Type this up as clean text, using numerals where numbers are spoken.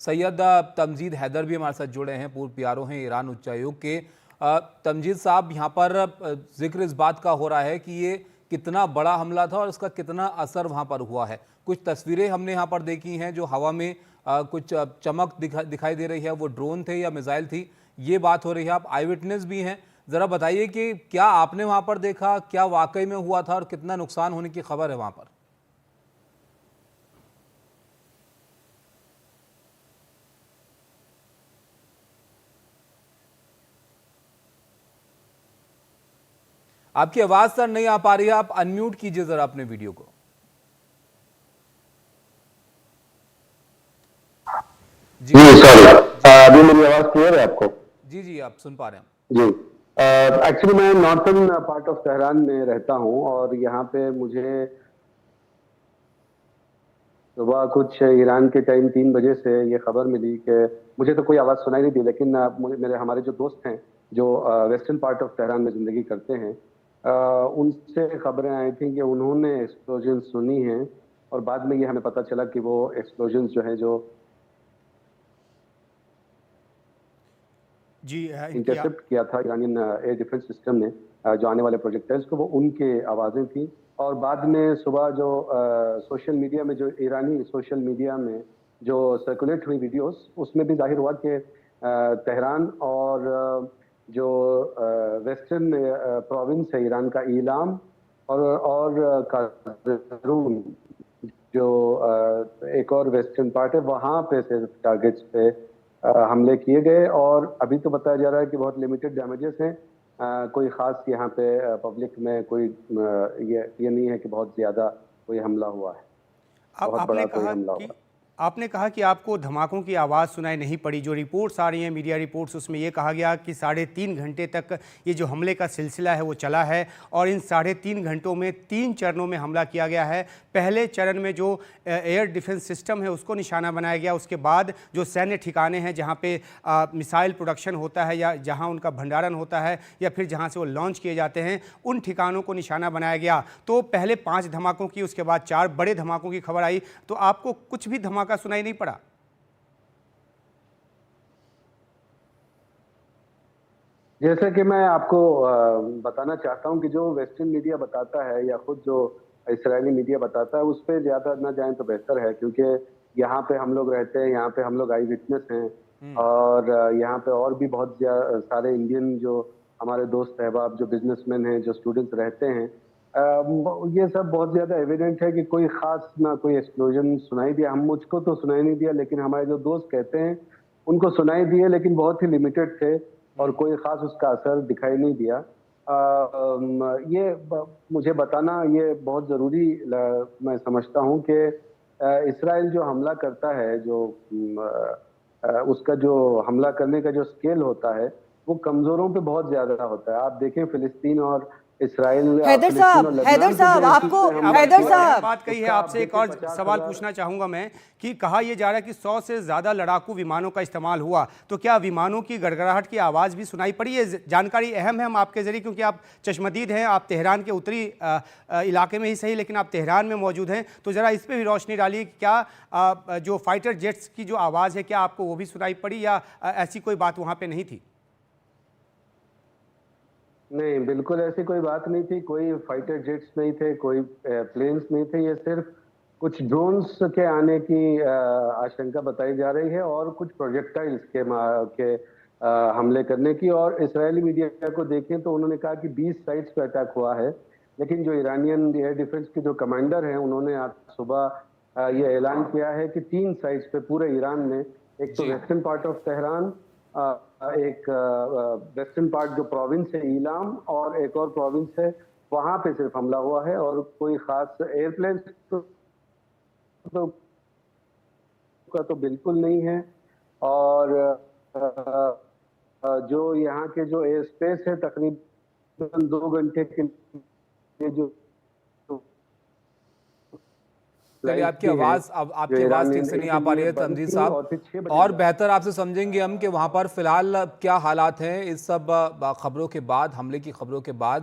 सैयद तमजीद हैदर भी हमारे साथ जुड़े हैं, पूर्व पीआरओ हैं ईरान उच्चायोग के। तमजीद साहब, यहाँ पर जिक्र इस बात का हो रहा है कि ये कितना बड़ा हमला था और इसका कितना असर वहाँ पर हुआ है। कुछ तस्वीरें हमने यहाँ पर देखी हैं जो हवा में कुछ चमक दिखाई दे रही है, वो ड्रोन थे या मिसाइल थी, ये बात हो रही है। आप आई विटनेस भी हैं, ज़रा बताइए कि क्या आपने वहाँ पर देखा, क्या वाकई में हुआ था और कितना नुकसान होने की खबर है वहाँ पर? आपकी आवाज सर नहीं आ पा रही है, आप अनम्यूट कीजिए जरा अपने वीडियो को। जी सॉरी, अभी मेरी आवाज क्लियर है आपको? जी जी, आप सुन पा रहे हैं। जी, एक्चुअली मैं नॉर्थन पार्ट ऑफ तेहरान में रहता हूं और यहाँ पे मुझे सुबह कुछ ईरान के टाइम 3 बजे से ये खबर मिली कि मुझे तो कोई आवाज़ सुनाई नहीं दी, लेकिन हमारे जो दोस्त हैं जो वेस्टर्न पार्ट ऑफ तेहरान में ज़िंदगी करते हैं, उनसे खबरें आई थी कि उन्होंने एक्सप्लोजन सुनी हैं और बाद में ये हमें पता चला कि वो एक्सप्लोजन जो है जो जी इंटरसेप्ट किया था ईरानियन एयर डिफेंस सिस्टम ने, जो आने वाले प्रोजेक्टाइल्स को, वो उनके आवाज़ें थी। और बाद में सुबह जो सोशल मीडिया में, जो ईरानी सोशल मीडिया में जो सर्कुलेट हुई वीडियोस, उसमें भी जाहिर हुआ कि तेहरान और जो वेस्टर्न प्रोविंस है ईरान का, ईलाम और काज़रून, जो एक और वेस्टर्न पार्ट है, वहाँ पे सिर्फ टारगेट्स पे हमले किए गए। और अभी तो बताया जा रहा है कि बहुत लिमिटेड डैमेजेस हैं, कोई ख़ास यहाँ पे पब्लिक में कोई ये नहीं है कि बहुत ज़्यादा कोई हमला हुआ है, बहुत बड़ा कोई हमला हुआ है। आपने कहा कि आपको धमाकों की आवाज़ सुनाई नहीं पड़ी। जो रिपोर्ट्स आ रही हैं, मीडिया रिपोर्ट्स, उसमें ये कहा गया कि 3.5 घंटे तक ये जो हमले का सिलसिला है वो चला है और इन 3.5 घंटों में 3 चरणों में हमला किया गया है। पहले चरण में जो एयर डिफेंस सिस्टम है उसको निशाना बनाया गया, उसके बाद जो सैन्य ठिकाने हैं जहाँ पे मिसाइल प्रोडक्शन होता है या जहाँ उनका भंडारण होता है या फिर जहाँ से वो लॉन्च किए जाते हैं, उन ठिकानों को निशाना बनाया गया। तो पहले 5 धमाकों की, उसके बाद 4 बड़े धमाकों की खबर आई, तो आपको कुछ भी धमाका सुनाई नहीं पड़ा? जैसे कि मैं आपको बताना चाहता हूं कि जो वेस्टर्न मीडिया बताता है या खुद जो इस्राएली मीडिया बताता है, उस पर ज्यादा ना जाएं तो बेहतर है, क्योंकि यहाँ पे हम लोग रहते हैं, यहाँ पे हम लोग आई विटनेस हैं और यहाँ पे और भी बहुत सारे इंडियन जो हमारे दोस्त अहबाब जो बिजनेसमैन हैं, जो स्टूडेंट्स रहते हैं, ये सब बहुत ज्यादा एविडेंट है कि कोई खास ना कोई एक्सप्लोजन सुनाई दिया। मुझको तो सुनाई नहीं दिया, लेकिन हमारे जो दोस्त कहते हैं उनको सुनाई दिए, लेकिन बहुत ही लिमिटेड थे और कोई खास उसका असर दिखाई नहीं दिया। मुझे बताना ये बहुत ज़रूरी मैं समझता हूँ कि इसराइल जो हमला करता है, जो उसका जो हमला करने का जो स्केल होता है, वो कमज़ोरों पे बहुत ज़्यादा होता है। आप देखें फिलिस्तीन और इसराइल, हैदर साहब बात कही है। आपसे एक और सवाल पूछना चाहूंगा मैं कि कहा यह जा रहा है कि 100 से ज्यादा लड़ाकू विमानों का इस्तेमाल हुआ, तो क्या विमानों की गड़गड़ाहट की आवाज़ भी सुनाई पड़ी? ये जानकारी अहम है हम आपके जरिए, क्योंकि आप चश्मदीद हैं, आप तेहरान के उत्तरी इलाके में ही सही लेकिन आप तेहरान में मौजूद हैं, तो ज़रा इस पर भी रोशनी डालिए कि क्या जो फाइटर जेट्स की जो आवाज़ है, क्या आपको वो भी सुनाई पड़ी या ऐसी कोई बात वहाँ पर नहीं थी? नहीं, बिल्कुल ऐसी कोई बात नहीं थी, कोई फाइटर जेट्स नहीं थे, कोई प्लेन्स नहीं थे। ये सिर्फ कुछ ड्रोन्स के आने की आशंका बताई जा रही है और कुछ प्रोजेक्टाइल्स के हमले करने की। और इजरायली मीडिया को देखें तो उन्होंने कहा कि 20 साइट्स पे अटैक हुआ है, लेकिन जो ईरानियन एयर डिफेंस के जो कमांडर हैं, उन्होंने आज सुबह ये ऐलान किया है कि 3 साइट्स पे पूरे ईरान में, एक तो वेस्टर्न पार्ट ऑफ तेहरान, एक वेस्टर्न पार्ट जो प्रोविंस है ईलाम, और एक और प्रोविंस है, वहां पे सिर्फ हमला हुआ है और कोई खास एयरप्लेन तो बिल्कुल नहीं है। और जो यहाँ के जो एयर स्पेस है, तकरीबन 2 घंटे के लिए जो आपकी आवाज ठीक से नहीं आ पा रही है तमजीद साहब, और बेहतर आपसे समझेंगे हम कि वहां पर फिलहाल क्या हालात हैं इस सब खबरों के बाद, हमले की खबरों के बाद।